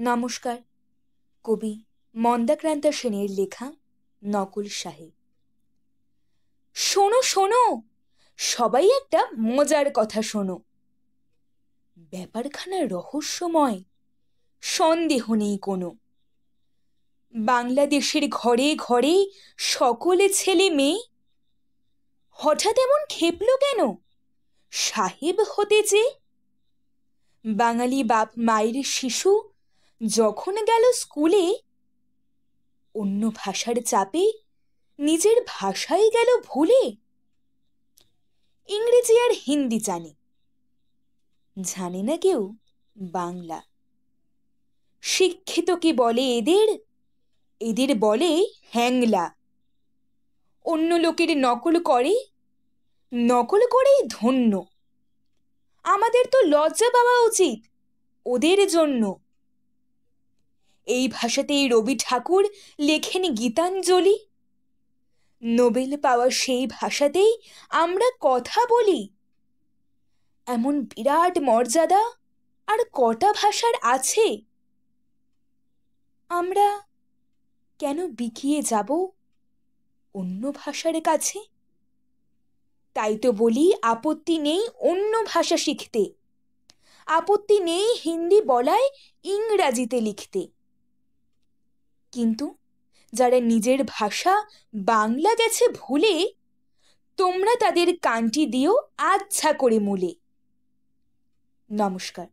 নমস্কার। কবি মন্দাক্রান্তা সেনের লেখা নকুল সাহেব। শোনো শোনো, সবাই একটা মজার কথা শোনো। ব্যাপারখানা রহস্যময়, সন্দেহ নেই কোনো। বাংলাদেশের ঘরে ঘরে সকলে ছেলে মেয়ে হঠাৎ এমন খেপল কেন সাহেব হতে চেয়ে? বাঙালি বাপ মায়ের শিশু যখন গেল স্কুলে, অন্য ভাষার চাপে নিজের ভাষাই গেল ভুলে। ইংরেজি আর হিন্দি জানে না কেউ বাংলা। শিক্ষিত কি বলে এদের, এদের বলে হ্যাংলা। অন্য লোকের নকল করে, নকল করেই ধন্য। আমাদের তো লজ্জা পাওয়া উচিত ওদের জন্য। এই ভাষাতেই রবি ঠাকুর লেখেন গীতাঞ্জলি। নোবেল পাওয়া সেই ভাষাতেই আমরা কথা বলি। এমন বিরাট মর্যাদা আর কটা ভাষার আছে? আমরা কেন বিকিয়ে যাব অন্য ভাষার কাছে? তাই তো বলি, আপত্তি নেই অন্য ভাষা শিখতে, আপত্তি নেই হিন্দি বলায় ইংরাজিতে লিখতে। কিন্তু যারা নিজের ভাষা বাংলা গেছে ভুলে, তোমরা তাদের কানটি দিও আচ্ছা করে মূলে। নমস্কার।